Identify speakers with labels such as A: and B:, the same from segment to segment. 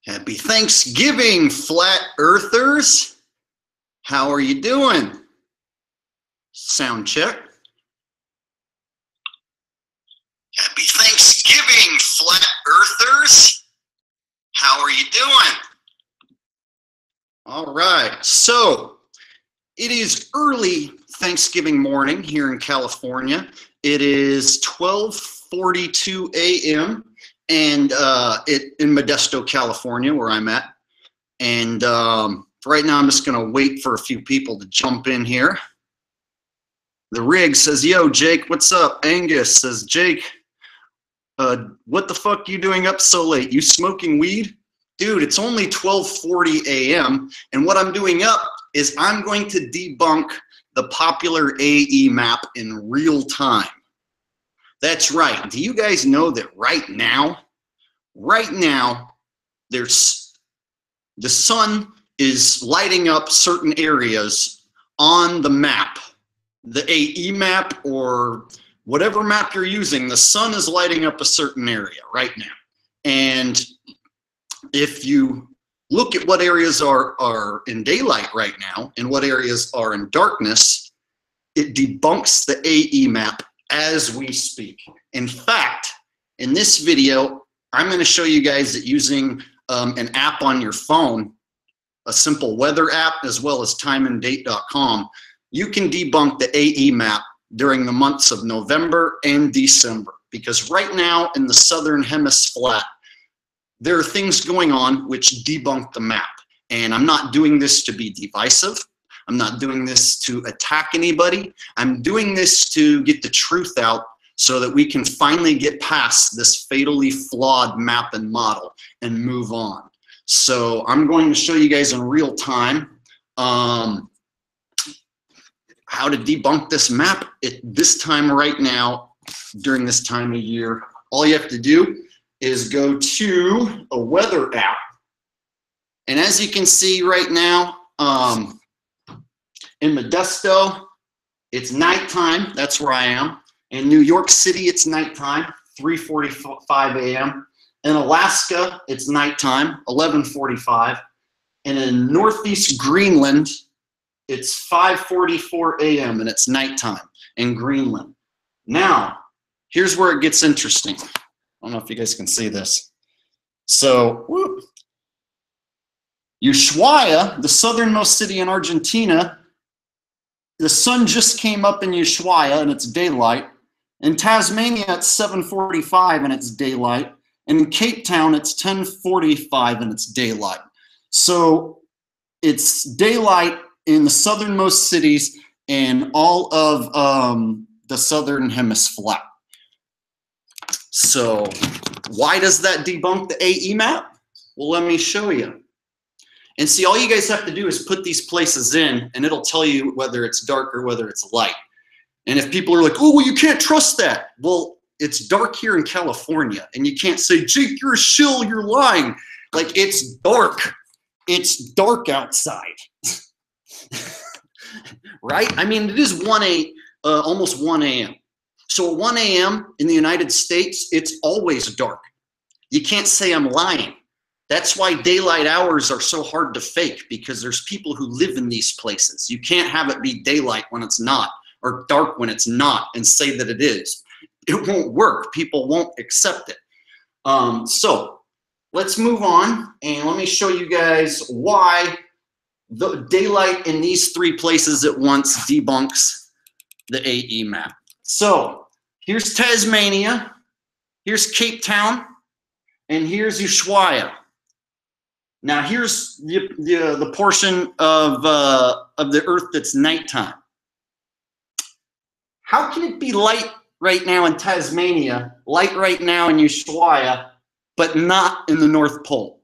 A: Happy Thanksgiving, flat earthers. How are you doing? Sound check. Happy Thanksgiving, flat earthers. How are you doing? All right, so it is early Thanksgiving morning here in California. It is 12:42 a.m. and in Modesto, California, where I'm at. And right now, I'm just going to wait for a few people to jump in here. The rig says, "Yo, Jake, what's up?" Angus says, "Jake, what the fuck you doing up so late? You smoking weed?" Dude, it's only 12:40 a.m. and what I'm doing up is I'm going to debunk the popular AE map in real time. That's right. Do you guys know that right now, there's the sun is lighting up certain areas on the map, the AE map or whatever map you're using, the sun is lighting up a certain area right now. And if you look at what areas are in daylight right now and what areas are in darkness, it debunks the AE map as we speak. In fact, in this video, I'm going to show you guys that using an app on your phone, a simple weather app, as well as timeanddate.com, you can debunk the AE map during the months of November and December. Because right now in the southern hemisphere, there are things going on which debunk the map. And I'm not doing this to be divisive. I'm not doing this to attack anybody. I'm doing this to get the truth out so that we can finally get past this fatally flawed map and model and move on. So I'm going to show you guys in real time how to debunk this map at this time right now during this time of year. All you have to do is go to a weather app. And as you can see right now, in Modesto, it's nighttime. That's where I am. In New York City, it's nighttime, 3:45 a.m. In Alaska, it's nighttime, 11:45. And in Northeast Greenland, it's 5:44 a.m. and it's nighttime in Greenland. Now, here's where it gets interesting. I don't know if you guys can see this. So, Ushuaia, the southernmost city in Argentina, the sun just came up in Ushuaia and it's daylight. In Tasmania, it's 7:45 and it's daylight. And in Cape Town, it's 10:45 and it's daylight. So it's daylight in the southernmost cities in all of the southern hemisphere. So why does that debunk the AE map? Well, let me show you. And see, all you guys have to do is put these places in and it'll tell you whether it's dark or whether it's light. And if people are like, "Oh, well, you can't trust that." Well, it's dark here in California and you can't say, "Jake, you're a shill, you're lying." Like, it's dark. It's dark outside. Right? I mean, it is almost 1 a.m. So at 1 a.m. in the United States, it's always dark. You can't say I'm lying. That's why daylight hours are so hard to fake, because there's people who live in these places. You can't have it be daylight when it's not, or dark when it's not, and say that it is. It won't work. People won't accept it. So let's move on, and let me show you guys why the daylight in these three places at once debunks the AE map. So here's Tasmania, here's Cape Town, and here's Ushuaia. Now here's the portion of the Earth that's nighttime. How can it be light right now in Tasmania, light right now in Ushuaia, but not in the North Pole?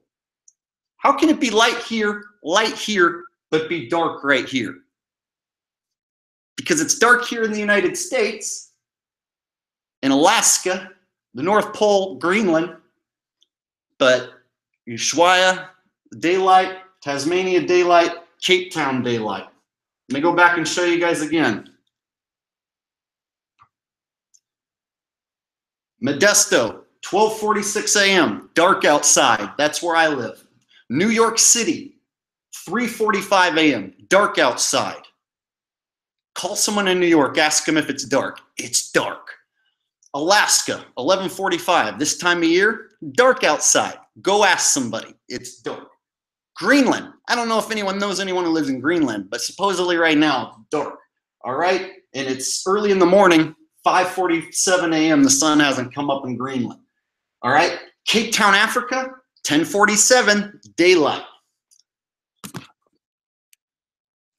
A: How can it be light here, but be dark right here? Because it's dark here in the United States, in Alaska, the North Pole, Greenland, but Ushuaia, daylight, Tasmania, daylight, Cape Town, daylight. Let me go back and show you guys again. Modesto, 12:46 a.m., dark outside. That's where I live. New York City, 3:45 a.m., dark outside. Call someone in New York, ask them if it's dark. It's dark. Alaska, 11:45, this time of year, dark outside. Go ask somebody, it's dark. Greenland, I don't know if anyone knows anyone who lives in Greenland, but supposedly right now it's dark, all right? And it's early in the morning, 5:47 a.m., the sun hasn't come up in Greenland, all right? Cape Town, Africa, 10:47, daylight.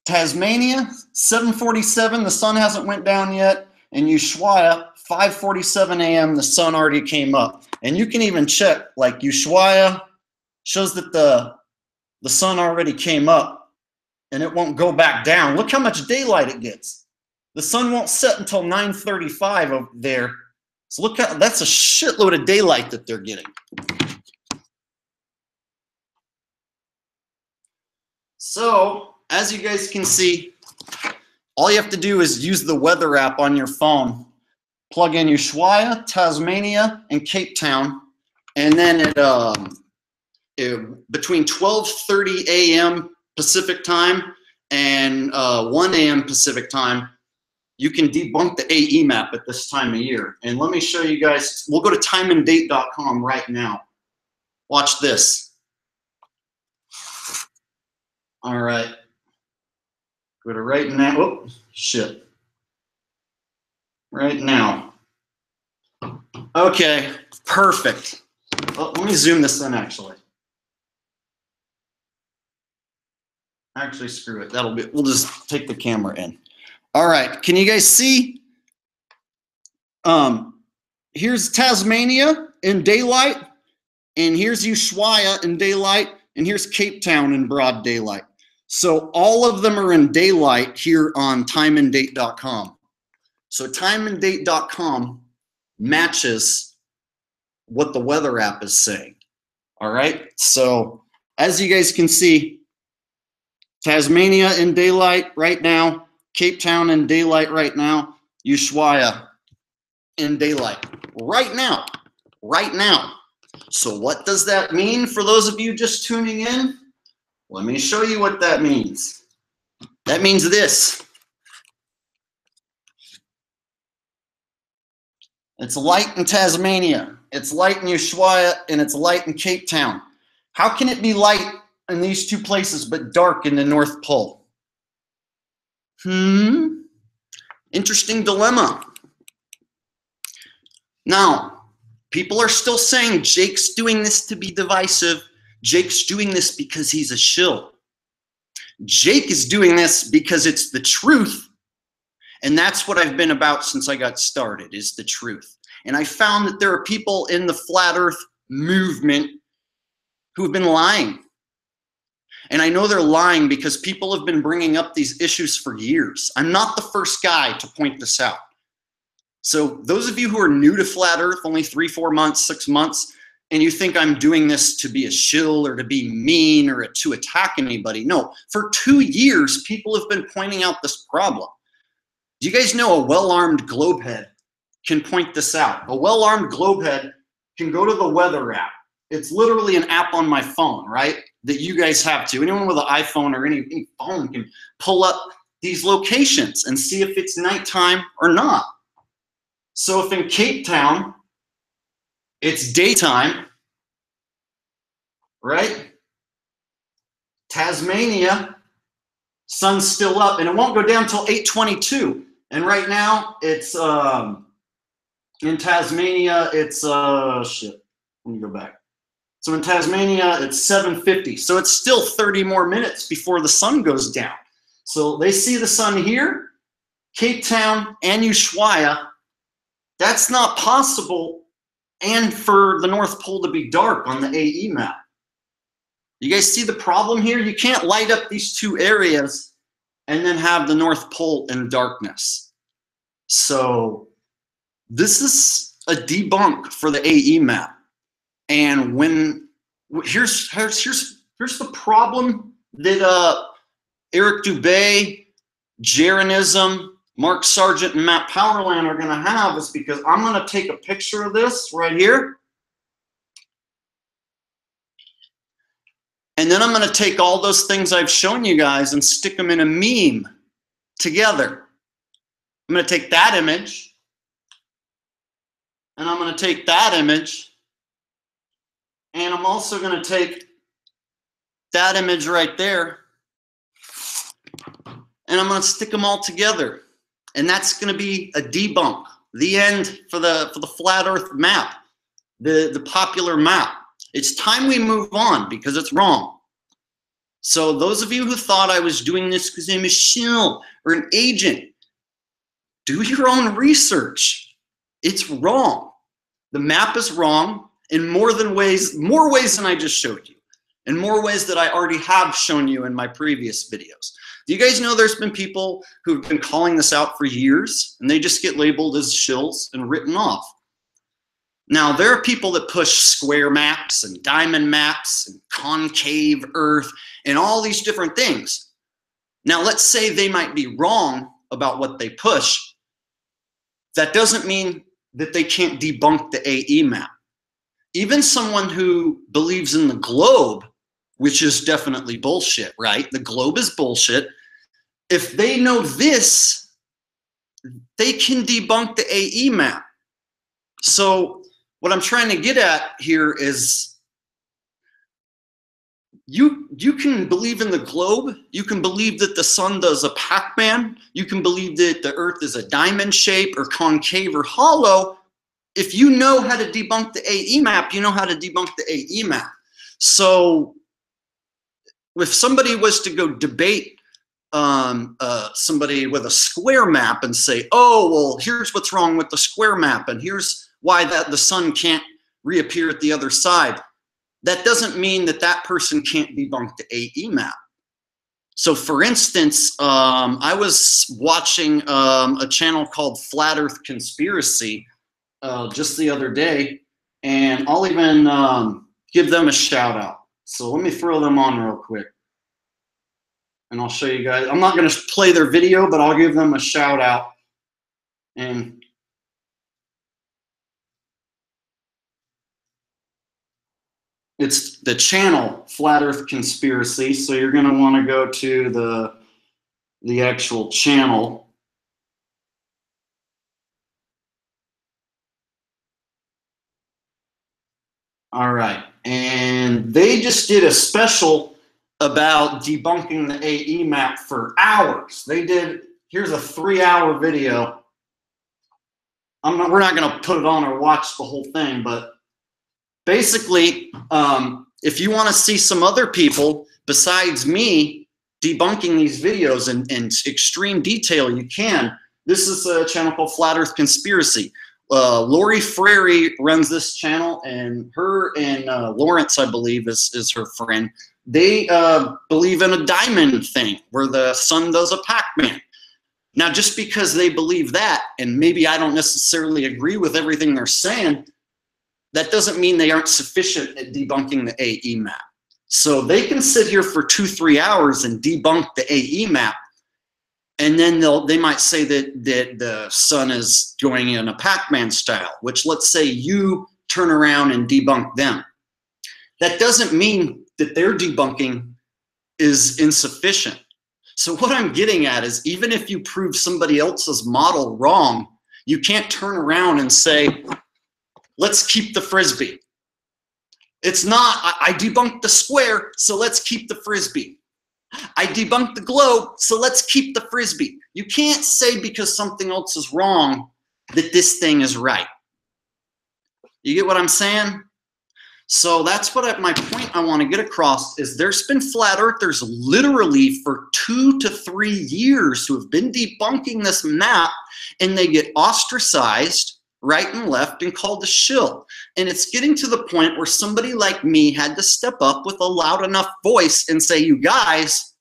A: Tasmania, 7:47, the sun hasn't went down yet. And Ushuaia, 5:47 a.m., the sun already came up. And you can even check, like Ushuaia shows that the sun already came up and it won't go back down. Look how much daylight it gets. The sun won't set until 9:35 over there. So look how, that's a shitload of daylight that they're getting. So, as you guys can see, all you have to do is use the weather app on your phone. Plug in Ushuaia, Tasmania, and Cape Town, and then between 12:30 a.m. Pacific time and 1 a.m. Pacific time, you can debunk the AE map at this time of year. And let me show you guys. We'll go to timeanddate.com right now. Watch this. All right. Go to right now. Oh, shit. Right now. Okay, perfect. Oh, let me zoom this in actually. Actually, screw it. That'll be, we'll just take the camera in. All right, can you guys see? Here's Tasmania in daylight, and here's Ushuaia in daylight, and here's Cape Town in broad daylight. So all of them are in daylight here on timeanddate.com. So timeanddate.com matches what the weather app is saying. All right. So as you guys can see, Tasmania in daylight right now, Cape Town in daylight right now, Ushuaia in daylight right now, right now. So what does that mean for those of you just tuning in? Let me show you what that means. That means this. It's light in Tasmania, it's light in Ushuaia, and it's light in Cape Town. How can it be light in these two places but dark in the North Pole? Interesting dilemma. Now, people are still saying Jake's doing this to be divisive. Jake's doing this because he's a shill. Jake is doing this because it's the truth. And that's what I've been about since I got started, is the truth. And I found that there are people in the flat earth movement who have been lying. And I know they're lying because people have been bringing up these issues for years. I'm not the first guy to point this out. So those of you who are new to flat earth, only 3, 4 months, 6 months, and you think I'm doing this to be a shill or to be mean or to attack anybody. No, for 2 years, people have been pointing out this problem. Do you guys know a well-armed globehead can point this out? A well-armed globehead can go to the weather app. It's literally an app on my phone, right? That you guys have to. Anyone with an iPhone or any phone can pull up these locations and see if it's nighttime or not. So if in Cape Town, it's daytime, right? Tasmania, sun's still up, and it won't go down until 8:22. And right now, it's in Tasmania, it's shit. Let me go back. So in Tasmania, it's 7:50. So it's still 30 more minutes before the sun goes down. So they see the sun here, Cape Town, and Ushuaia. That's not possible. And for the North Pole to be dark on the AE map. You guys see the problem here? You can't light up these two areas and then have the North Pole in darkness. So this is a debunk for the AE map. And when here's the problem that Eric Dubé, Jeranism, Mark Sargent, and Matt Powerland are going to have, is because I'm going to take a picture of this right here. And then I'm going to take all those things I've shown you guys and stick them in a meme together. I'm going to take that image, and I'm going to take that image, and I'm also going to take that image right there, and I'm going to stick them all together. And that's going to be a debunk, the end for the flat Earth map, the popular map. It's time we move on because it's wrong. So those of you who thought I was doing this because I'm a shill or an agent, do your own research. It's wrong. The map is wrong in more ways than I just showed you, in more ways that I already have shown you in my previous videos. Do you guys know there's been people who've been calling this out for years, and they just get labeled as shills and written off? Now, there are people that push square maps and diamond maps and concave Earth and all these different things. Now, let's say they might be wrong about what they push. That doesn't mean that they can't debunk the AE map. Even someone who believes in the globe, which is definitely bullshit, right? The globe is bullshit. If they know this, they can debunk the AE map. So what I'm trying to get at here is you can believe in the globe. You can believe that the sun does a Pac-Man. You can believe that the Earth is a diamond shape or concave or hollow. If you know how to debunk the AE map, you know how to debunk the AE map. So if somebody was to go debate somebody with a square map and say, oh, well, here's what's wrong with the square map, and here's why the sun can't reappear at the other side, that doesn't mean that that person can't debunk the AE map. So for instance, I was watching a channel called Flat Earth Conspiracy just the other day, and I'll even give them a shout out. So let me throw them on real quick, and I'll show you guys. I'm not going to play their video, but I'll give them a shout out. And it's the channel Flat Earth Conspiracy. So you're going to want to go to the actual channel. All right. And they just did a special about debunking the AE map for hours. They did, here's a 3-hour video. We're not going to put it on or watch the whole thing, but basically, if you want to see some other people besides me debunking these videos in extreme detail, you can. This is a channel called Flat Earth Conspiracy. Lori Frary runs this channel, and her and Lawrence, I believe, is her friend. They believe in a diamond thing where the sun does a Pac-Man. Now, just because they believe that, and maybe I don't necessarily agree with everything they're saying, that doesn't mean they aren't sufficient at debunking the AE map. So they can sit here for 2-3 hours and debunk the AE map, and then they might say that the sun is going in a Pac-Man style, which let's say you turn around and debunk them. That doesn't mean that their debunking is insufficient. So what I'm getting at is, even if you prove somebody else's model wrong, you can't turn around and say, let's keep the Frisbee. It's not, I debunked the square, so let's keep the Frisbee. I debunked the globe, so let's keep the Frisbee. You can't say because something else is wrong that this thing is right. You get what I'm saying? So that's what my point I want to get across is there's been flat earthers literally for 2 to 3 years who have been debunking this map, and they get ostracized right and left and called a shill. And it's getting to the point where somebody like me had to step up with a loud enough voice and say, you guys,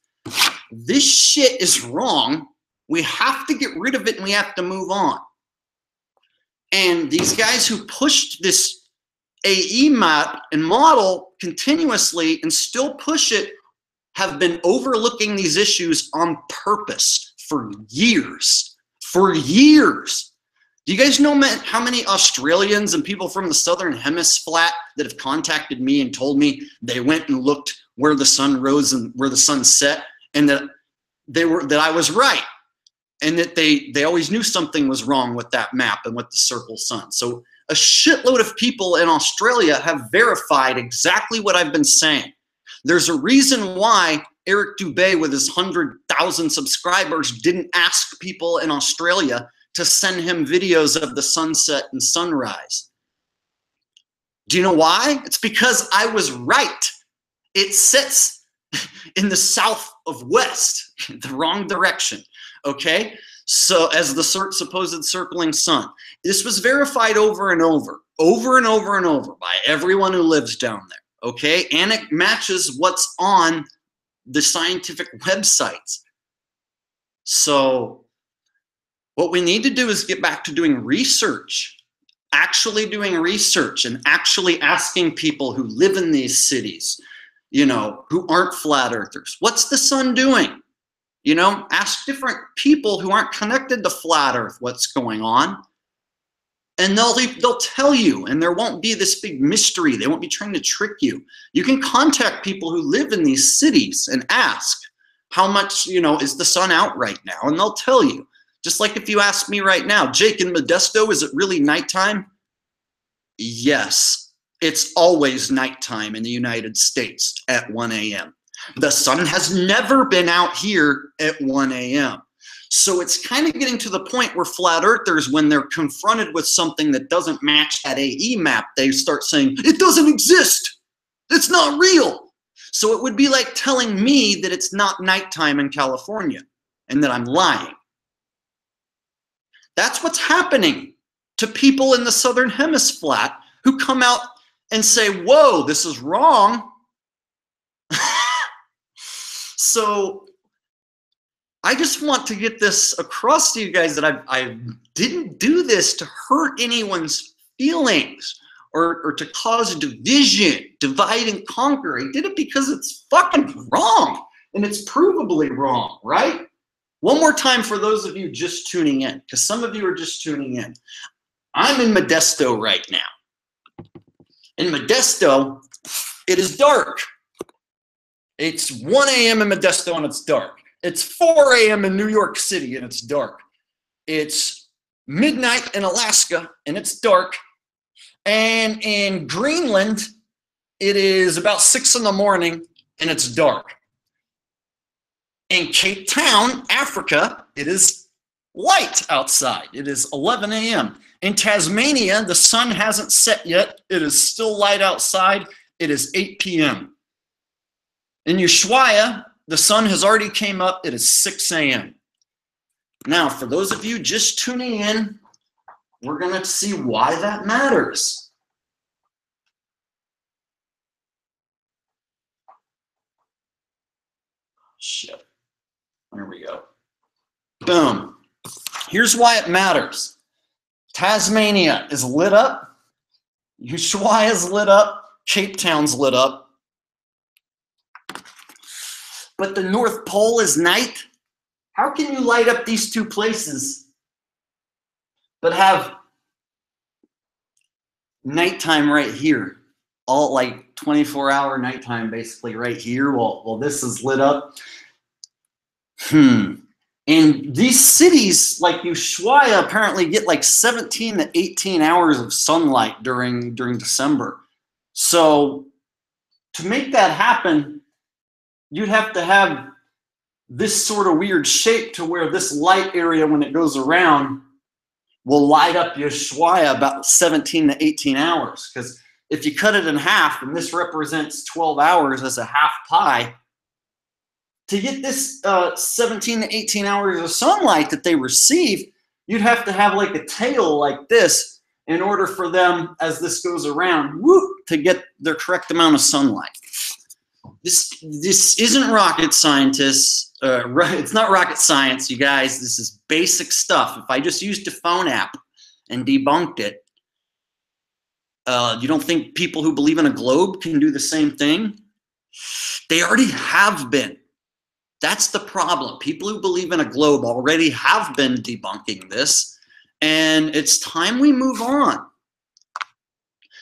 A: this shit is wrong. We have to get rid of it and we have to move on. And these guys who pushed this AE map and model continuously and still push it have been overlooking these issues on purpose for years. For years. Do you guys know how many Australians and people from the Southern Hemisphere that have contacted me and told me they went and looked where the sun rose and where the sun set, and that I was right, and that they always knew something was wrong with that map and with the circle sun. So a shitload of people in Australia have verified exactly what I've been saying. There's a reason why Eric Dubé, with his 100,000 subscribers, didn't ask people in Australia to send him videos of the sunset and sunrise. Do you know why? It's because I was right. It sets in the south of west, the wrong direction, okay? So as the supposed circling sun. This was verified over and over by everyone who lives down there, okay? And it matches what's on the scientific websites. So what we need to do is get back to doing research, actually doing research and actually asking people who live in these cities, you know, who aren't flat earthers, what's the sun doing? You know, ask different people who aren't connected to flat earth what's going on, and they'll tell you, and there won't be this big mystery. They won't be trying to trick you. You can contact people who live in these cities and ask, how much, you know, is the sun out right now? And they'll tell you. Just like if you ask me right now, Jake, in Modesto, is it really nighttime? Yes, it's always nighttime in the United States at 1 a.m. The sun has never been out here at 1 a.m. So it's kind of getting to the point where flat earthers, when they're confronted with something that doesn't match that AE map, they start saying, it doesn't exist. It's not real. So it would be like telling me that it's not nighttime in California and that I'm lying. That's what's happening to people in the Southern Hemisphere who come out and say, whoa, this is wrong. So I just want to get this across to you guys that I didn't do this to hurt anyone's feelings or to cause division, divide and conquer. I did it because it's fucking wrong, and it's provably wrong, right? One more time for those of you just tuning in, because some of you are just tuning in. I'm in Modesto right now. In Modesto, it is dark. It's 1 a.m. in Modesto and it's dark. It's 4 a.m. in New York City and it's dark. It's midnight in Alaska and it's dark. And in Greenland, it is about 6 in the morning and it's dark. In Cape Town, Africa, it is light outside. It is 11 a.m. In Tasmania, the sun hasn't set yet. It is still light outside. It is 8 p.m. In Ushuaia, the sun has already came up. It is 6 a.m. Now, for those of you just tuning in, we're going to see why that matters. Shit. There we go. Boom. Here's why it matters. Tasmania is lit up. Ushuaia is lit up. Cape Town's lit up. But the North Pole is night. How can you light up these two places but have nighttime right here? All like 24-hour nighttime basically right here while this is lit up. And these cities like Ushuaia apparently get like 17 to 18 hours of sunlight during December. So to make that happen, you'd have to have this sort of weird shape to where this light area, when it goes around, will light up Ushuaia about 17 to 18 hours. Because if you cut it in half, and this represents 12 hours as a half pi, to get this 17 to 18 hours of sunlight that they receive, you'd have to have like a tail like this in order for them, as this goes around, whoop, to get their correct amount of sunlight. This isn't rocket scientists. It's not rocket science, you guys. This is basic stuff. If I just used a phone app and debunked it, you don't think people who believe in a globe can do the same thing? They already have been. That's the problem. People who believe in a globe already have been debunking this, and it's time we move on.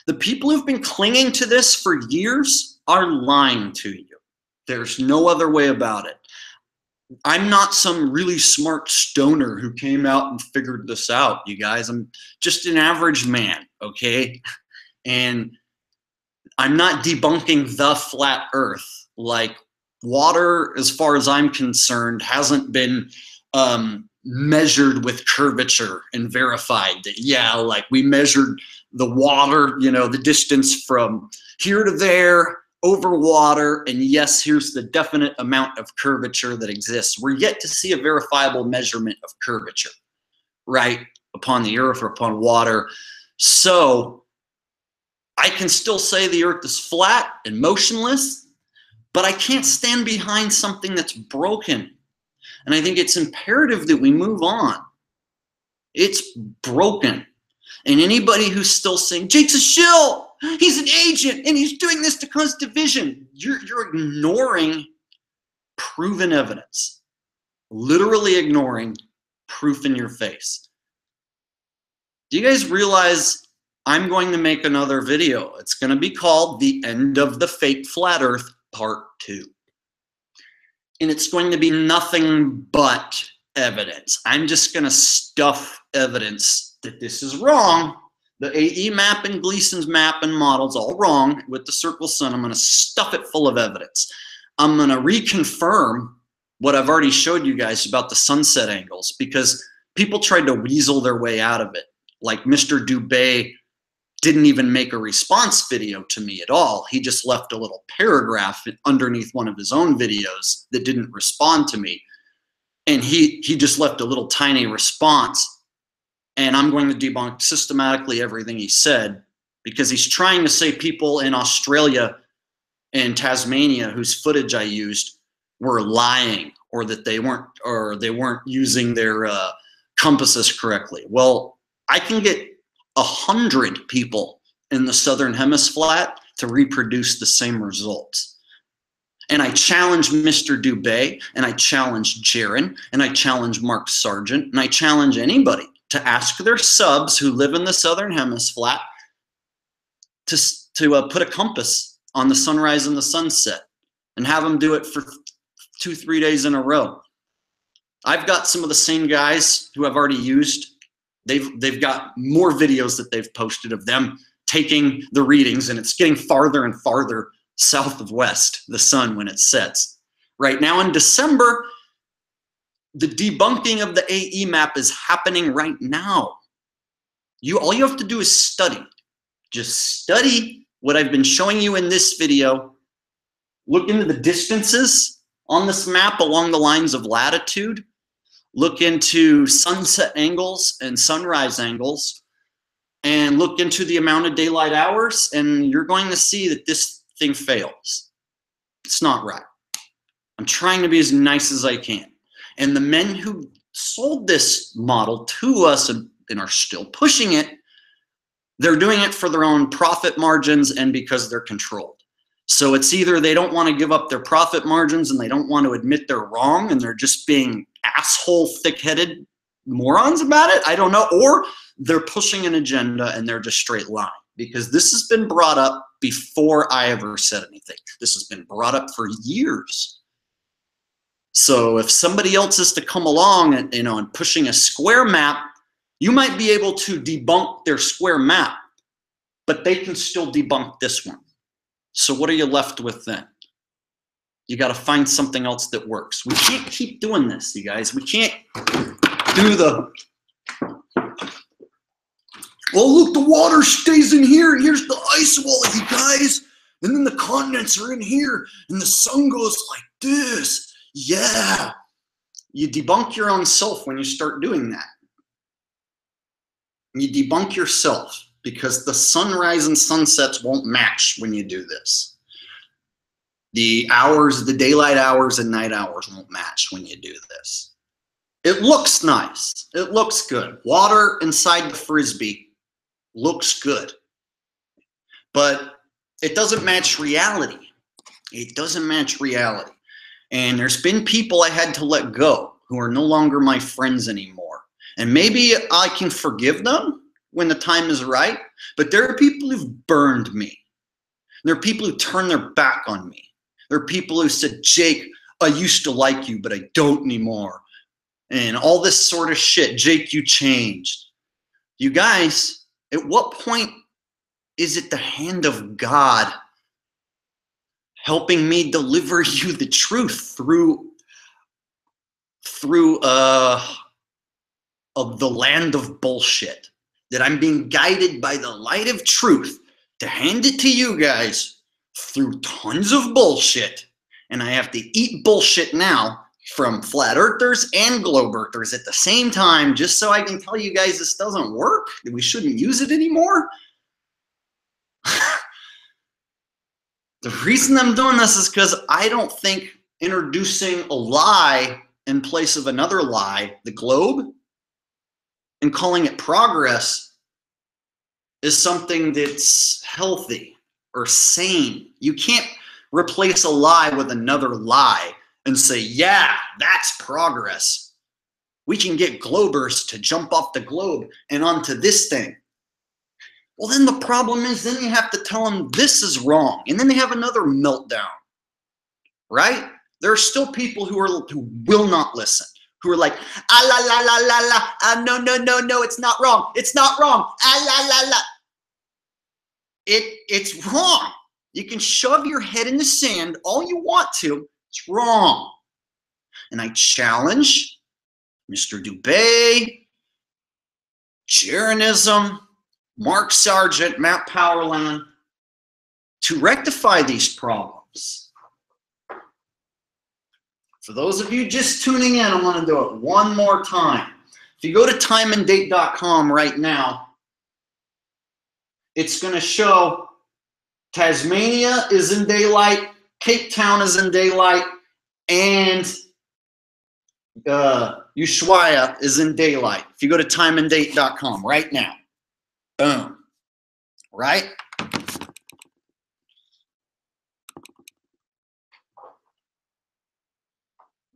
A: The people who've been clinging to this for years are lying to you. There's no other way about it. I'm not some really smart stoner who came out and figured this out, you guys. I'm just an average man, okay? And I'm not debunking the flat earth. Like, water, as far as I'm concerned, hasn't been measured with curvature and verified that, yeah, like we measured the water, you know, the distance from here to there over water, and yes, here's the definite amount of curvature that exists. We're yet to see a verifiable measurement of curvature, right, upon the earth or upon water. So I can still say the earth is flat and motionless, but I can't stand behind something that's broken. And I think it's imperative that we move on. It's broken. And anybody who's still saying, Jake's a shill, he's an agent, and he's doing this to cause division, you're ignoring proven evidence. Literally ignoring proof in your face. Do you guys realize I'm going to make another video? It's going to be called The End of the Fake Flat Earth Part 2. And it's going to be nothing but evidence. I'm just going to stuff evidence that this is wrong. The AE map and Gleason's map and model's all wrong with the circle sun. I'm going to stuff it full of evidence. I'm going to reconfirm what I've already showed you guys about the sunset angles, because people tried to weasel their way out of it. Like Mr. Dubé didn't even make a response video to me at all. He just left a little paragraph underneath one of his own videos that didn't respond to me. And he just left a little tiny response. And I'm going to debunk systematically everything he said, because he's trying to say people in Australia and Tasmania whose footage I used were lying, or that they weren't using their compasses correctly. Well, I can get 100 people in the Southern Hemisphere to reproduce the same results. And I challenge Mr. Dubé, and I challenge Jaron, and I challenge Mark Sargent, and I challenge anybody to ask their subs who live in the Southern Hemisphere to put a compass on the sunrise and the sunset and have them do it for 2-3 days in a row. I've got some of the same guys who I've already used. They've got more videos that they've posted of them taking the readings, and it's getting farther and farther south of west, the sun, when it sets. Right now in December, the debunking of the AE map is happening right now. All you have to do is study. Just study what I've been showing you in this video. Look into the distances on this map along the lines of latitude. Look into sunset angles and sunrise angles, and look into the amount of daylight hours, and you're going to see that this thing fails. It's not right. I'm trying to be as nice as I can. And the men who sold this model to us and are still pushing it, they're doing it for their own profit margins and because they're controlled. So it's either they don't want to give up their profit margins and they don't want to admit they're wrong and they're just being asshole thick-headed morons about it, I don't know, or they're pushing an agenda and they're just straight lying, because this has been brought up before I ever said anything. This has been brought up for years. So if somebody else is to come along and, and pushing a square map, you might be able to debunk their square map, but they can still debunk this one. So what are you left with then? You got to find something else that works. We can't keep doing this, you guys. We can't do the, oh, look, the water stays in here, and here's the ice wall, you guys. And then the continents are in here, and the sun goes like this. Yeah. You debunk your own self when you start doing that. You debunk yourself, because the sunrise and sunsets won't match when you do this. The hours, the daylight hours and night hours won't match when you do this. It looks nice. It looks good. Water inside the Frisbee looks good. But it doesn't match reality. It doesn't match reality. And there's been people I had to let go who are no longer my friends anymore. And maybe I can forgive them when the time is right. But there are people who've burned me. There are people who turn their back on me. There are people who said, Jake, I used to like you, but I don't anymore. And all this sort of shit. Jake, you changed. You guys, at what point is it the hand of God helping me deliver you the truth through of the land of bullshit? That I'm being guided by the light of truth to hand it to you guys through tons of bullshit. And I have to eat bullshit now from flat earthers and globe earthers at the same time, just so I can tell you guys this doesn't work, that we shouldn't use it anymore. The reason I'm doing this is because I don't think introducing a lie in place of another lie, the globe, and calling it progress is something that's healthy or sane. You can't replace a lie with another lie and say, yeah, that's progress. We can get globers to jump off the globe and onto this thing. Well, then the problem is then you have to tell them this is wrong. And then they have another meltdown, right? There are still people who will not listen, who are like, ah, la, la, la, la, la, no, no, no, no, it's not wrong. It's not wrong. Ah, la, la, la. It's wrong. You can shove your head in the sand all you want to. It's wrong. And I challenge Mr. Dubay, Jeranism, Mark Sargent, Matt Powerland to rectify these problems. For those of you just tuning in, I want to do it one more time. If you go to timeanddate.com right now, it's going to show Tasmania is in daylight, Cape Town is in daylight, and Ushuaia is in daylight. If you go to timeanddate.com right now, boom, right?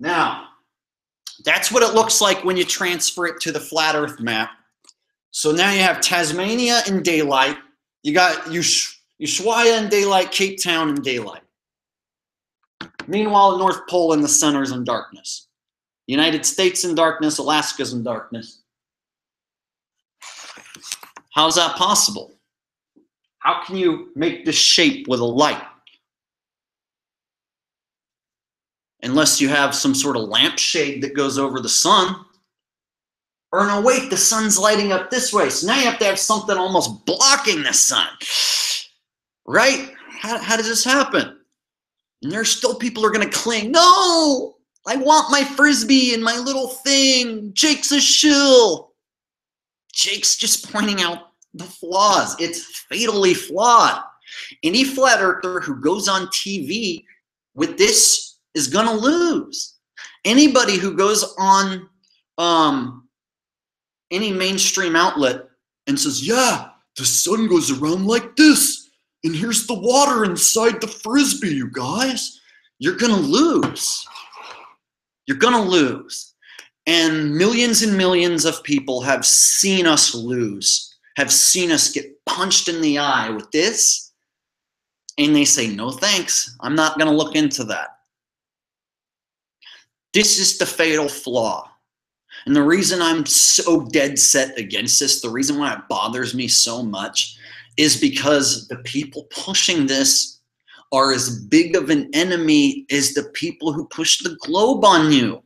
A: Now, that's what it looks like when you transfer it to the flat earth map. So now you have Tasmania in daylight, you got Ushuaia in daylight, Cape Town in daylight. Meanwhile, the North Pole and the center's in darkness. United States in darkness, Alaska's in darkness. How's that possible? How can you make this shape with a light? Unless you have some sort of lampshade that goes over the sun. Or no, wait, the sun's lighting up this way. So now you have to have something almost blocking the sun. Right? How does this happen? And there's still people who are going to cling. No, I want my Frisbee and my little thing. Jake's a shill. Jake's just pointing out the flaws. It's fatally flawed. Any flat earther who goes on TV with this is going to lose. Anybody who goes on any mainstream outlet and says, yeah, the sun goes around like this, and here's the water inside the Frisbee, you guys, you're going to lose. You're going to lose. And millions of people have seen us lose, have seen us get punched in the eye with this, and they say, no thanks, I'm not going to look into that. This is the fatal flaw. And the reason I'm so dead set against this, the reason why it bothers me so much, is because the people pushing this are as big of an enemy as the people who push the globe on you.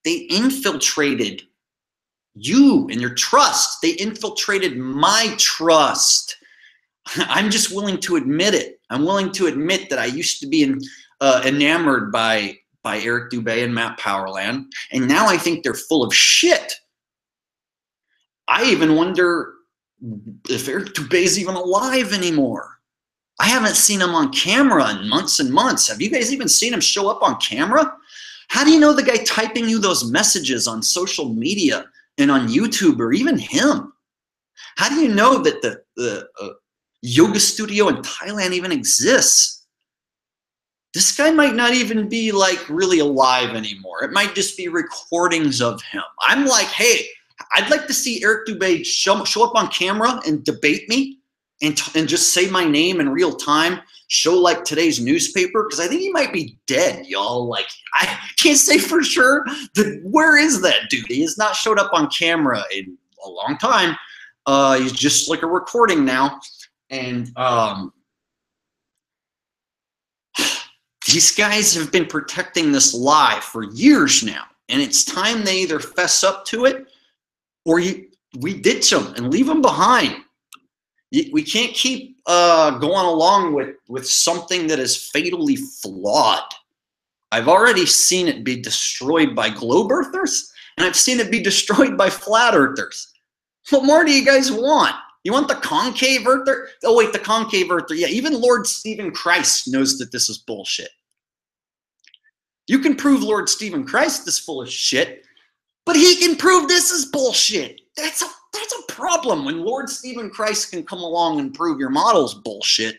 A: They infiltrated you and your trust. They infiltrated my trust. I'm just willing to admit it. I'm willing to admit that I used to be enamored by Eric Dubay and Matt Powerland, and now I think they're full of shit. I even wonder if Eric Dubay is even alive anymore. I haven't seen him on camera in months and months. Have you guys even seen him show up on camera? How do you know the guy typing you those messages on social media and on YouTube, or even him? How do you know that the yoga studio in Thailand even exists? This guy might not even be like really alive anymore. It might just be recordings of him. I'm like, hey, I'd like to see Eric Dubay show up on camera and debate me and just say my name in real time show like today's newspaper, because I think he might be dead, y'all. Like, I can't say for sure. Where is that dude? He has not showed up on camera in a long time. He's just like a recording now. And these guys have been protecting this lie for years now. And it's time they either fess up to it or we ditch them and leave them behind. We can't keep going along with something that is fatally flawed. I've already seen it be destroyed by globe earthers, and I've seen it be destroyed by flat earthers. What more do you guys want? You want the concave earther? Oh wait, the concave earther. Yeah, even Lord Stephen Christ knows that this is bullshit. You can prove Lord Stephen Christ is full of shit, but he can prove this is bullshit. That's a problem when Lord Stephen Christ can come along and prove your model's bullshit.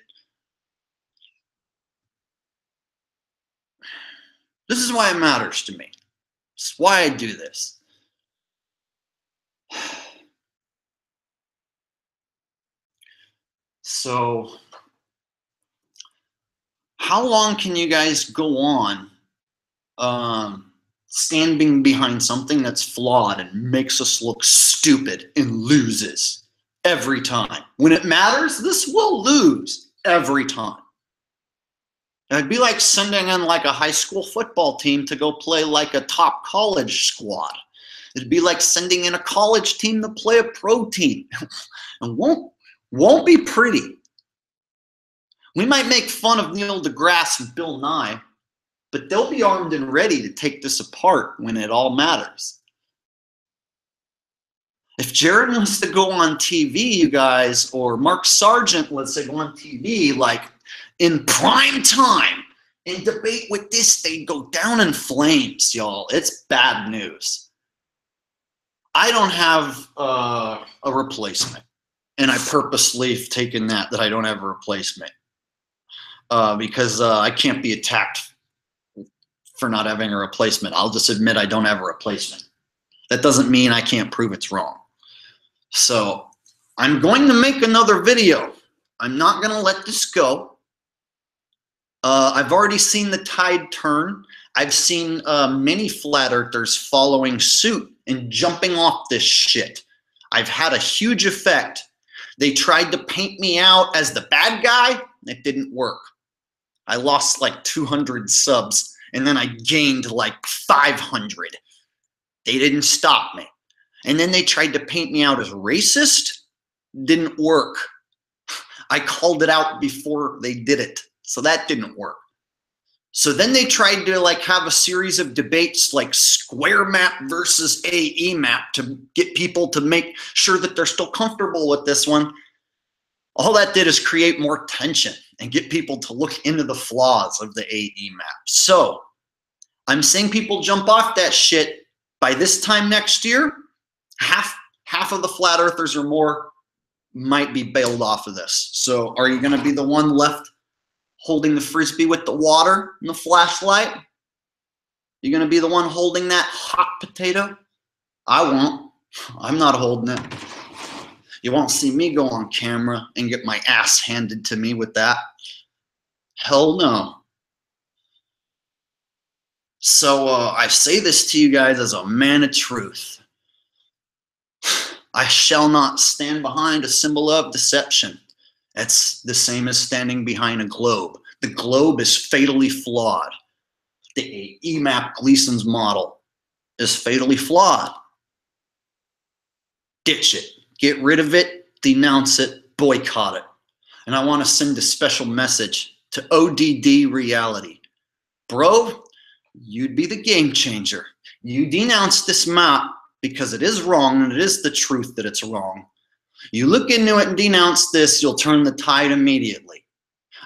A: This is why it matters to me. This is why I do this. So, how long can you guys go on standing behind something that's flawed and makes us look stupid and loses every time? When it matters, this will lose every time. It'd be like sending in like a high school football team to go play like a top college squad. It'd be like sending in a college team to play a pro team. And won't be pretty. We might make fun of Neil deGrasse and Bill Nye, but they'll be armed and ready to take this apart when it all matters. If Jared wants to go on TV, you guys, or Mark Sargent wants to go on TV, like in prime time, and debate with this, they go down in flames, y'all. It's bad news. I don't have a replacement, and I purposely have taken that I don't have a replacement because I can't be attacked for not having a replacement. I'll just admit I don't have a replacement. That doesn't mean I can't prove it's wrong. So I'm going to make another video. I'm not going to let this go. I've already seen the tide turn. I've seen many flat earthers following suit and jumping off this shit. I've had a huge effect. They tried to paint me out as the bad guy. It didn't work. I lost like 200 subs and then I gained like 500. They didn't stop me. And then they tried to paint me out as racist. Didn't work. I called it out before they did it. So that didn't work. So then they tried to like have a series of debates like square map versus AE map to get people to make sure that they're still comfortable with this one. All that did is create more tension and get people to look into the flaws of the AE map. So I'm saying people jump off that shit. By this time next year, half of the flat earthers or more might be bailed off of this. So are you going to be the one left holding the frisbee with the water and the flashlight? You're going to be the one holding that hot potato? I won't. I'm not holding it. You won't see me go on camera and get my ass handed to me with that. Hell no. So I say this to you guys as a man of truth. I shall not stand behind a symbol of deception. That's the same as standing behind a globe. The globe is fatally flawed. The EMAP Gleason's model is fatally flawed. Ditch it. Get rid of it. Denounce it. Boycott it. And I want to send a special message to ODD Reality. Bro, you'd be the game changer. You denounce this map because it is wrong and it is the truth that it's wrong. You look into it and denounce this, you'll turn the tide immediately.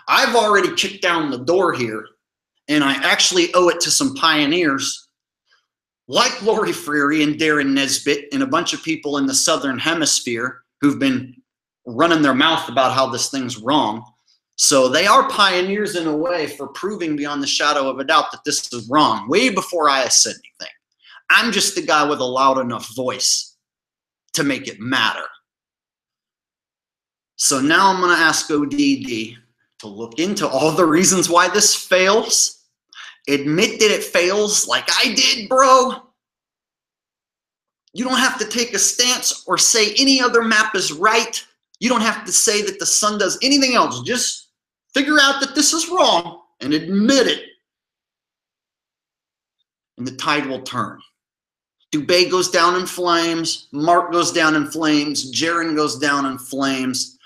A: I've already kicked down the door here, and I actually owe it to some pioneers like Lori Freary and Darren Nesbitt and a bunch of people in the Southern Hemisphere who've been running their mouth about how this thing's wrong. So they are pioneers in a way for proving beyond the shadow of a doubt that this is wrong, way before I said anything. I'm just the guy with a loud enough voice to make it matter. So now I'm going to ask ODD to look into all the reasons why this fails. Admit that it fails like I did, bro. You don't have to take a stance or say any other map is right. You don't have to say that the sun does anything else. Just figure out that this is wrong and admit it. And the tide will turn. Dubé goes down in flames. Mark goes down in flames. Jaron goes down in flames.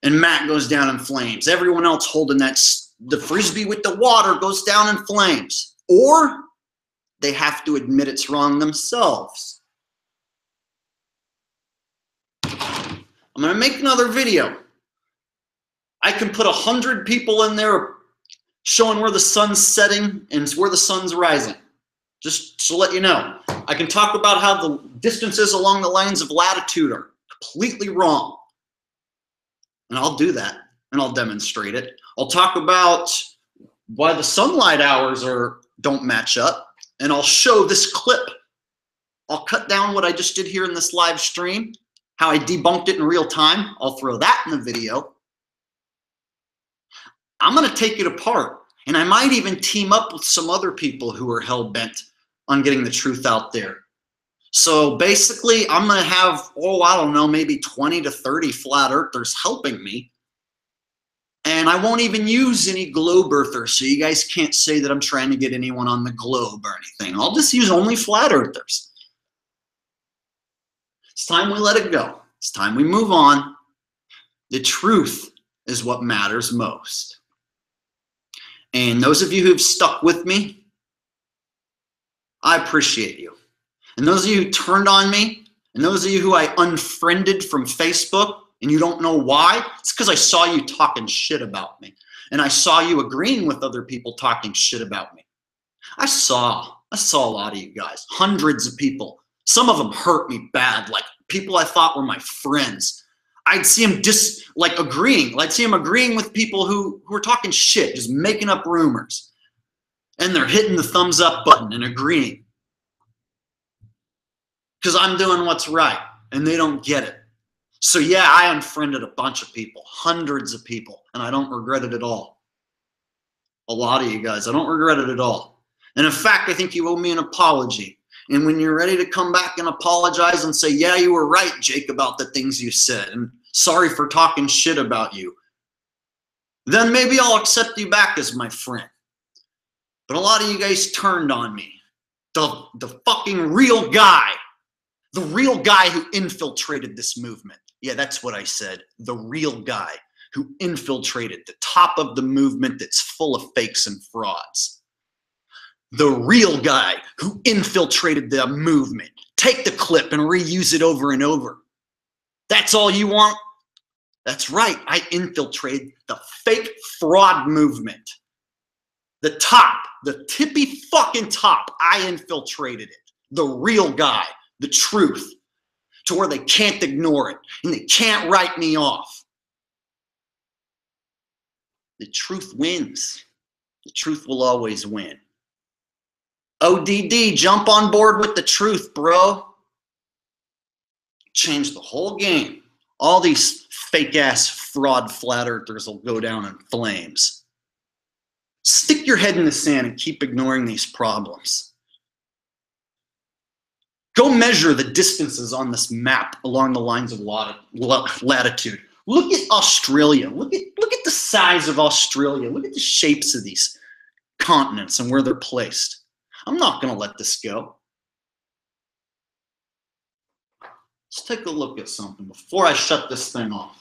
A: And Matt goes down in flames. Everyone else holding the frisbee with the water goes down in flames. Or they have to admit it's wrong themselves. I'm going to make another video. I can put 100 people in there showing where the sun's setting and where the sun's rising. Just to let you know. I can talk about how the distances along the lines of latitude are completely wrong. And I'll do that, and I'll demonstrate it. I'll talk about why the sunlight hours don't match up, and I'll show this clip. I'll cut down what I just did here in this live stream, how I debunked it in real time. I'll throw that in the video. I'm going to take it apart, and I might even team up with some other people who are hell-bent on getting the truth out there. So basically, I'm going to have, I don't know, maybe 20 to 30 flat earthers helping me. And I won't even use any globe earthers, so you guys can't say that I'm trying to get anyone on the globe or anything. I'll just use only flat earthers. It's time we let it go. It's time we move on. The truth is what matters most. And those of you who've stuck with me, I appreciate you. And those of you who turned on me, and those of you who I unfriended from Facebook, and you don't know why, it's because I saw you talking shit about me. And I saw you agreeing with other people talking shit about me. I saw a lot of you guys, hundreds of people. Some of them hurt me bad, like people I thought were my friends. I'd see them agreeing. I'd see them agreeing with people who were talking shit, just making up rumors. And they're hitting the thumbs up button and agreeing. Because I'm doing what's right, and they don't get it. So yeah, I unfriended a bunch of people, hundreds of people, and I don't regret it at all. A lot of you guys, I don't regret it at all. And in fact, I think you owe me an apology. And when you're ready to come back and apologize and say, yeah, you were right, Jake, about the things you said, and sorry for talking shit about you, then maybe I'll accept you back as my friend. But a lot of you guys turned on me. The fucking real guy. The real guy who infiltrated this movement. Yeah, that's what I said. The real guy who infiltrated the top of the movement that's full of fakes and frauds. The real guy who infiltrated the movement. Take the clip and reuse it over and over. That's all you want? That's right. I infiltrated the fake fraud movement. The top, the tippy fucking top, I infiltrated it. The real guy. The truth, to where they can't ignore it and they can't write me off. The truth wins. The truth will always win. ODD, jump on board with the truth, bro. Change the whole game. All these fake ass fraud flat earthers will go down in flames. Stick your head in the sand and keep ignoring these problems. Go measure the distances on this map along the lines of latitude. Look at Australia. Look at the size of Australia. Look at the shapes of these continents and where they're placed. I'm not going to let this go. Let's take a look at something before I shut this thing off.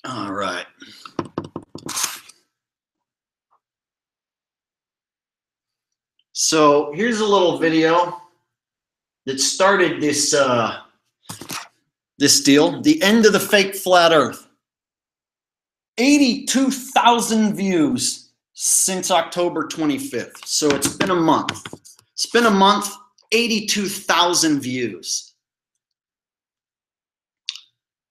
A: All right. So here's a little video that started this this deal. The end of the fake flat earth. 82,000 views since October 25th. So it's been a month. It's been a month. 82,000 views.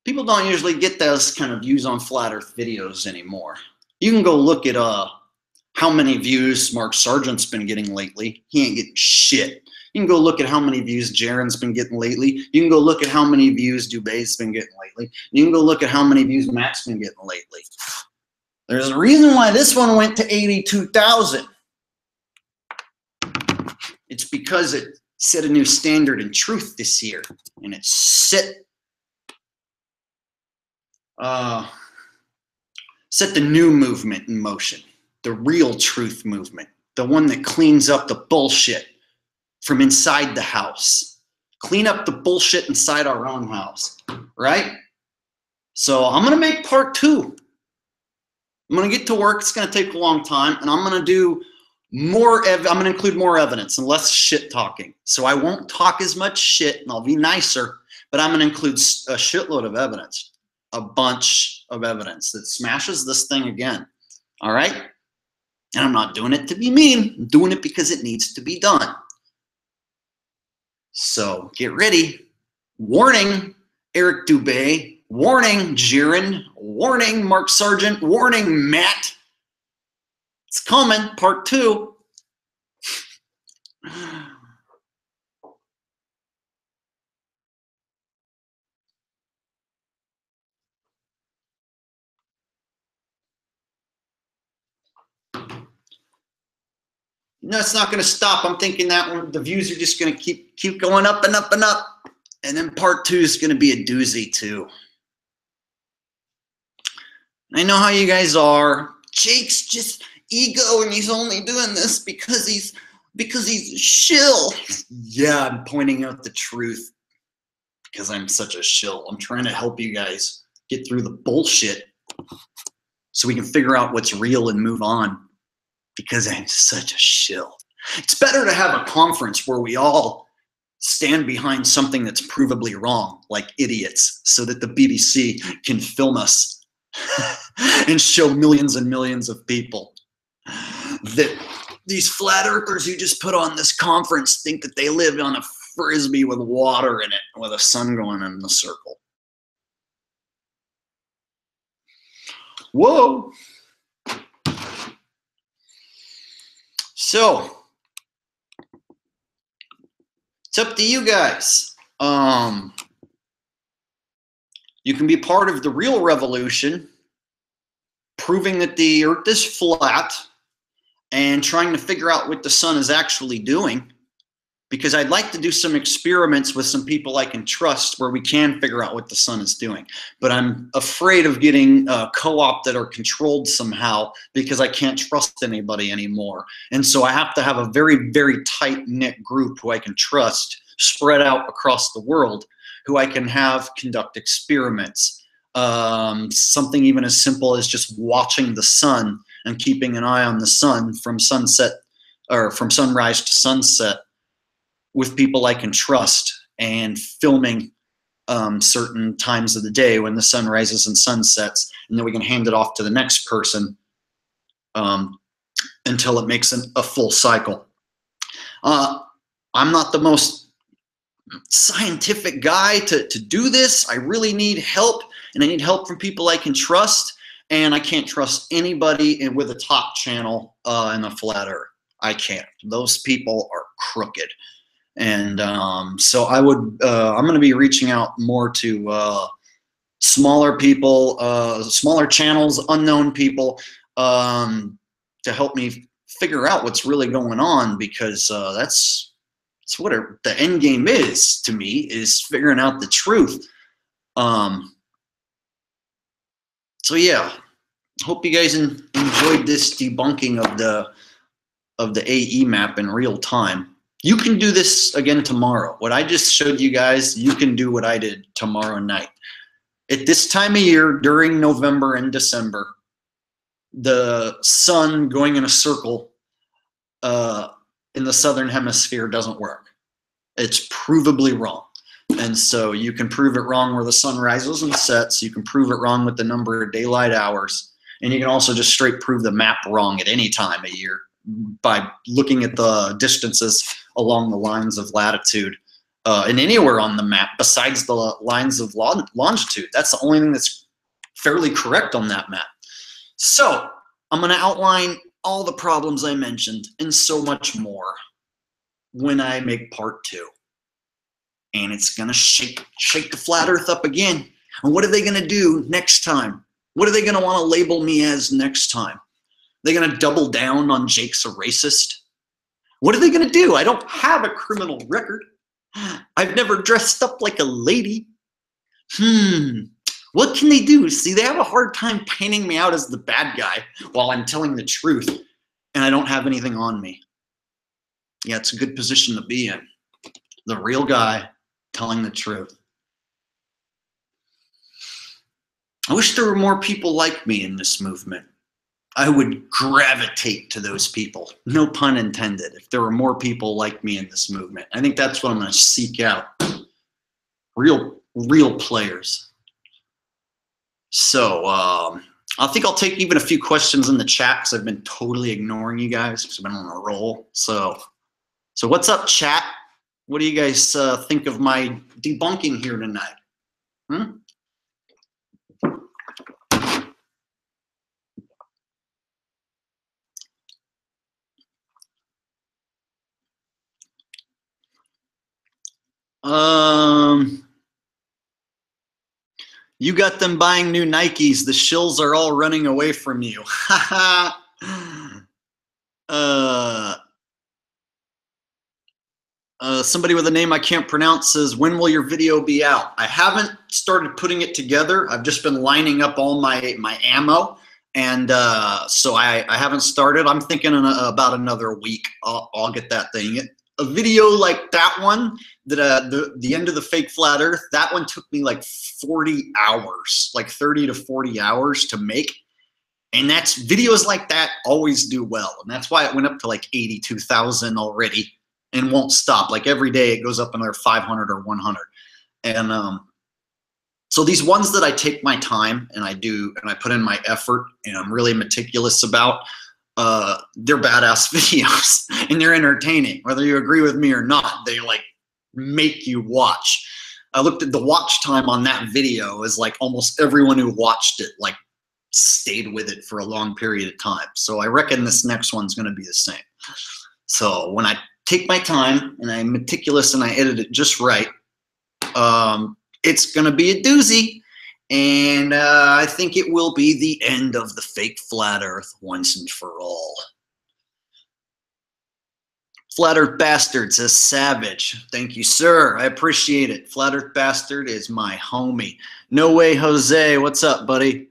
A: People don't usually get those kind of views on flat earth videos anymore. You can go look at how many views Mark Sargent's been getting lately. He ain't getting shit. You can go look at how many views Jaron's been getting lately. You can go look at how many views Dubé's been getting lately. You can go look at how many views Matt's been getting lately. There's a reason why this one went to 82,000. It's because it set a new standard in truth this year, and it set the new movement in motion, the real truth movement, the one that cleans up the bullshit from inside the house. Clean up the bullshit inside our own house, right? So I'm gonna make part 2. I'm gonna get to work. It's gonna take a long time, and I'm gonna do more. I'm gonna include more evidence and less shit talking. So I won't talk as much shit, and I'll be nicer. But I'm gonna include a shitload of evidence, a bunch of evidence that smashes this thing again. All right? And I'm not doing it to be mean. I'm doing it because it needs to be done. So get ready. Warning, Eric Dubé. Warning, Jaron. Warning, Mark Sargent. Warning, Matt. It's coming, part 2. No, it's not going to stop. I'm thinking that one, the views are just going to keep going up and up and up. And then part 2 is going to be a doozy too. I know how you guys are. Jake's just ego, and he's only doing this because he's a shill. Yeah, I'm pointing out the truth because I'm such a shill. I'm trying to help you guys get through the bullshit so we can figure out what's real and move on. Because I'm such a shill. It's better to have a conference where we all stand behind something that's provably wrong, like idiots, so that the BBC can film us and show millions and millions of people that these flat earthers who just put on this conference think that they live on a frisbee with water in it, with a sun going in the circle. Whoa. So, it's up to you guys. You can be part of the real revolution, proving that the earth is flat and trying to figure out what the sun is actually doing. Because I'd like to do some experiments with some people I can trust where we can figure out what the sun is doing. But I'm afraid of getting co-opted or controlled somehow because I can't trust anybody anymore. And so I have to have a very, very tight-knit group who I can trust spread out across the world, who I can have conduct experiments. Something even as simple as just watching the sun and keeping an eye on the sun from sunset or from sunrise to sunset, with people I can trust, and filming certain times of the day when the sun rises and sunsets, and then we can hand it off to the next person until it makes a full cycle. I'm not the most scientific guy to do this. I really need help, and I need help from people I can trust, and I can't trust anybody with a top channel in the flat earth. I can't. Those people are crooked. And so I'm going to be reaching out more to smaller people, smaller channels, unknown people, to help me figure out what's really going on, because that's what the end game is to me, is figuring out the truth. So yeah, hope you guys enjoyed this debunking of the AE map in real time. You can do this again tomorrow. What I just showed you guys, you can do what I did tomorrow night. At this time of year, during November and December, the sun going in a circle in the southern hemisphere doesn't work. It's provably wrong. And so you can prove it wrong where the sun rises and sets. You can prove it wrong with the number of daylight hours. And you can also just straight prove the map wrong at any time of year by looking at the distances along the lines of latitude and anywhere on the map besides the lines of longitude. That's the only thing that's fairly correct on that map. So I'm going to outline all the problems I mentioned and so much more when I make part 2. And it's going to shake the flat earth up again. And what are they going to do next time? What are they going to want to label me as next time? They're going to double down on Jake's a racist? What are they going to do? I don't have a criminal record. I've never dressed up like a lady. What can they do? See, they have a hard time painting me out as the bad guy while I'm telling the truth and I don't have anything on me. Yeah, it's a good position to be in. The real guy telling the truth. I wish there were more people like me in this movement. I would gravitate to those people. No pun intended. If there were more people like me in this movement, I think that's what I'm going to seek out. Real players. So I think I'll take even a few questions in the chat because I've been totally ignoring you guys because I've been on a roll. So what's up, chat? What do you guys think of my debunking here tonight? You got them buying new Nikes. The shills are all running away from you. Somebody with a name I can't pronounce says, when will your video be out? I haven't started putting it together. I've just been lining up all my ammo. And so I haven't started. I'm thinking in about another week, I'll get that thing. A video like that one, the end of the fake flat earth, that one took me like 40 hours, like 30 to 40 hours to make. And that's videos like that always do well. And that's why it went up to like 82,000 already and won't stop. Like every day it goes up another 500 or 100. And so these ones that I take my time and I do, and I put in my effort and I'm really meticulous about, they're badass videos and they're entertaining. Whether you agree with me or not, they like make you watch. I looked at the watch time on that video is like almost everyone who watched it like stayed with it for a long period of time. So I reckon this next one's going to be the same. So when I take my time and I'm meticulous and I edit it just right, it's going to be a doozy. And I think it will be the end of the fake flat earth once and for all. Flat Earth Bastard says savage. Thank you, sir. I appreciate it. Flat Earth Bastard is my homie. No way, Jose. What's up, buddy?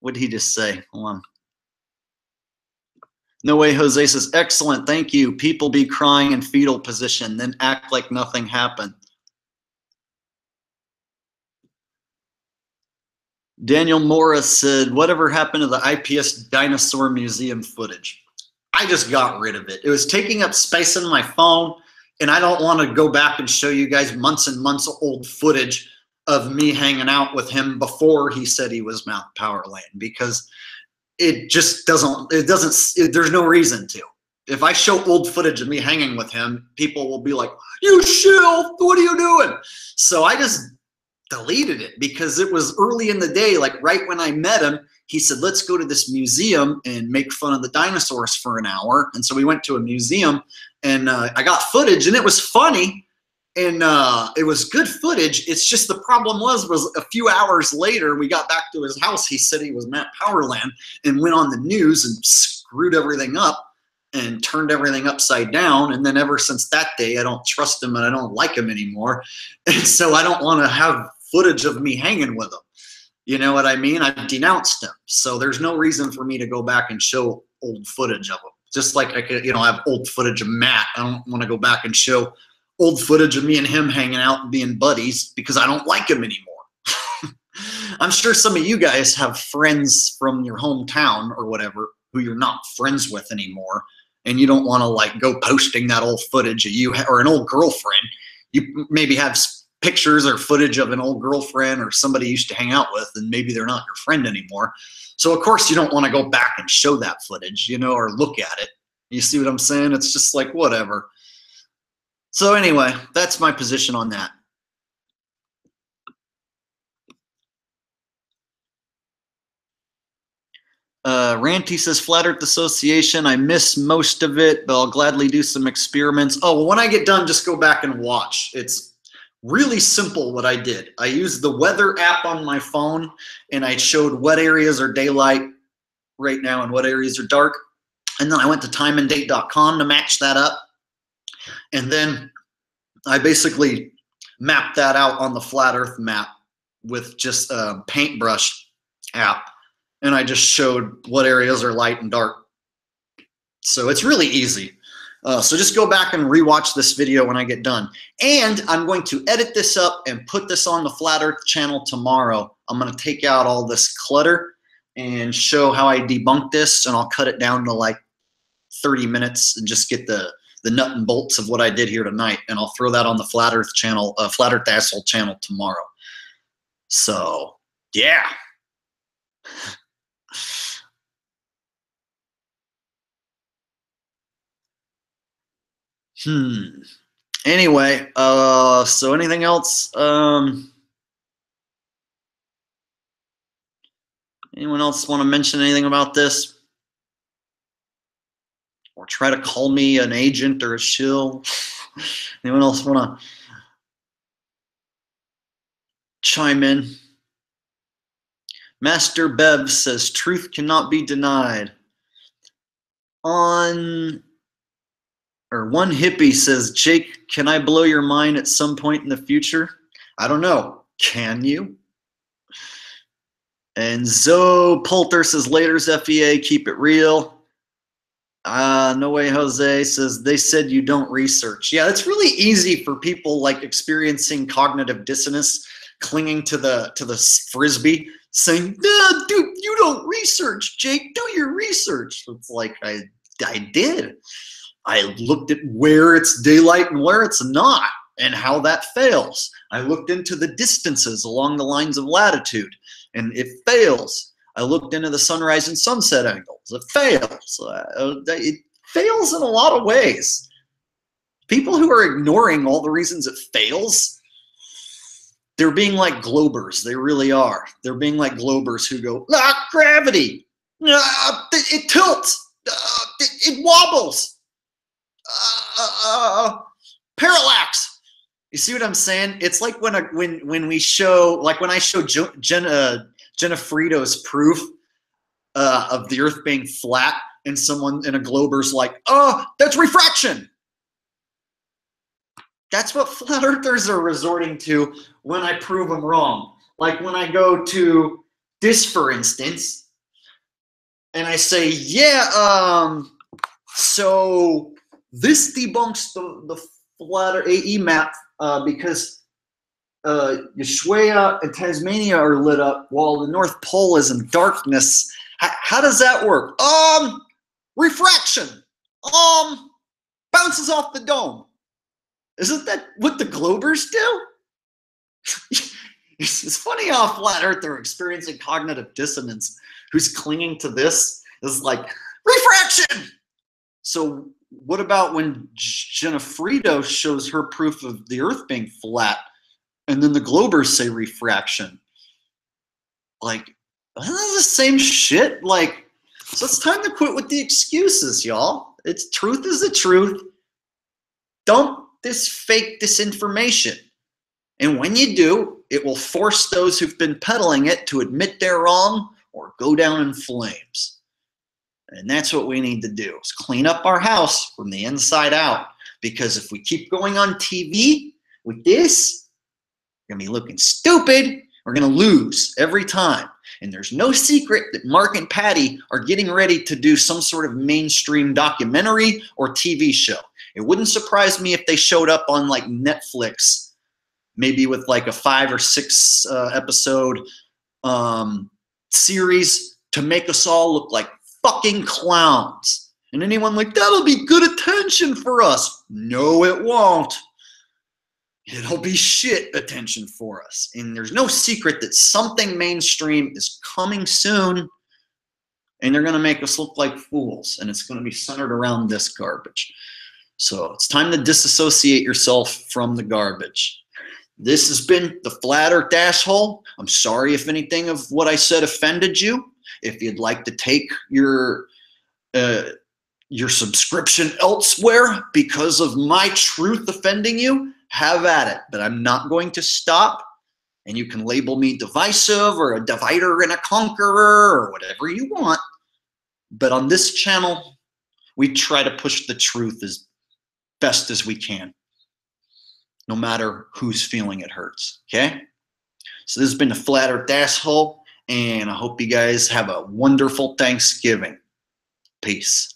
A: What did he just say? Hold on. No way, Jose says, excellent. Thank you. People be crying in fetal position, then act like nothing happened. Daniel Morris said, whatever happened to the IPS dinosaur museum footage? I just got rid of it. It was taking up space in my phone, and I don't want to go back and show you guys months and months old footage of me hanging out with him before he said he was Mount Powerland, because it just doesn't, there's no reason to. If I show old footage of me hanging with him, people will be like, you shill, what are you doing? So I just deleted it because it was early in the day, like right when I met him, he said, let's go to this museum and make fun of the dinosaurs for an hour. And so we went to a museum and I got footage and it was funny and it was good footage. It's just the problem was a few hours later, we got back to his house. He said he was Matt Powerland and went on the news and screwed everything up and turned everything upside down. And then ever since that day, I don't trust him and I don't like him anymore. And so I don't want to have footage of me hanging with him. You know what I mean? I've denounced him. So there's no reason for me to go back and show old footage of him. Just like I could, have old footage of Matt. I don't want to go back and show old footage of me and him hanging out and being buddies because I don't like him anymore. I'm sure some of you guys have friends from your hometown or whatever who you're not friends with anymore. And you don't want to like go posting that old footage of you or an old girlfriend. You maybe have pictures or footage of an old girlfriend or somebody you used to hang out with, and maybe they're not your friend anymore. So of course you don't want to go back and show that footage, or look at it. You see what I'm saying? It's just like, whatever. So anyway, that's my position on that. Ranty says, Flat Earth Association, I miss most of it, but I'll gladly do some experiments. Oh, well, when I get done, just go back and watch. It's really simple what I did. I used the weather app on my phone, and I showed what areas are daylight right now and what areas are dark. And then I went to timeanddate.com to match that up. And then I basically mapped that out on the Flat Earth map with just a paintbrush app. And I just showed what areas are light and dark. So it's really easy. So just go back and rewatch this video when I get done. And I'm going to edit this up and put this on the Flat Earth channel tomorrow. I'm going to take out all this clutter and show how I debunk this, and I'll cut it down to like 30 minutes and just get the nut and bolts of what I did here tonight. And I'll throw that on the Flat Earth channel, Flat Earth Asshole channel tomorrow. So, yeah. Anyway, so anything else? Anyone else want to mention anything about this? Or try to call me an agent or a shill? Anyone else want to chime in? Master Bev says, truth cannot be denied. One hippie says, Jake, can I blow your mind at some point in the future? I don't know. Can you? And Zoe Poulter says, laters FEA, keep it real. No way Jose says, they said you don't research. Yeah, it's really easy for people like experiencing cognitive dissonance, clinging to the frisbee, saying, dude, you don't research, Jake, do your research. It's like, I did. I looked at where it's daylight and where it's not, and how that fails. I looked into the distances along the lines of latitude, and it fails. I looked into the sunrise and sunset angles. It fails. It fails in a lot of ways. People who are ignoring all the reasons it fails, they're being like globers. They really are. They're being like globers who go, gravity. It tilts. It wobbles. Parallax. You see what I'm saying? It's like when we show, like when I show Jenna Frito's proof of the Earth being flat, and someone in a glober's like, oh, that's refraction. That's what flat earthers are resorting to when I prove them wrong. Like when I go to this, for instance, and I say, yeah, so this debunks the flat AE map because Ushuaia and Tasmania are lit up while the North Pole is in darkness. How does that work? Refraction. Bounces off the dome. Isn't that what the globers do? It's funny how flat earth are experiencing cognitive dissonance. Who's clinging to this is like, refraction. So what about when Jenna Frito shows her proof of the Earth being flat, and then the globers say refraction? Like, isn't that the same shit? Like, so it's time to quit with the excuses, y'all. It's truth is the truth. Don't this fake disinformation. And when you do, it will force those who've been peddling it to admit they're wrong or go down in flames. And that's what we need to do, is clean up our house from the inside out. Because if we keep going on TV with this, we're going to be looking stupid. We're going to lose every time. And there's no secret that Mark and Patty are getting ready to do some sort of mainstream documentary or TV show. It wouldn't surprise me if they showed up on like Netflix, maybe with like a 5 or 6 episode series to make us all look like fucking clowns. And anyone like, that'll be good attention for us. No, it won't. It'll be shit attention for us. And there's no secret that something mainstream is coming soon, and they're going to make us look like fools, and it's going to be centered around this garbage. So it's time to disassociate yourself from the garbage. This has been the Flat Earth Asshole. I'm sorry if anything of what I said offended you. If you'd like to take your subscription elsewhere because of my truth offending you, have at it. But I'm not going to stop. And you can label me divisive or a divider and a conqueror or whatever you want. But on this channel, we try to push the truth as best as we can, no matter whose feeling it hurts, okay? So this has been the Flat Earth Asshole, and I hope you guys have a wonderful Thanksgiving. Peace.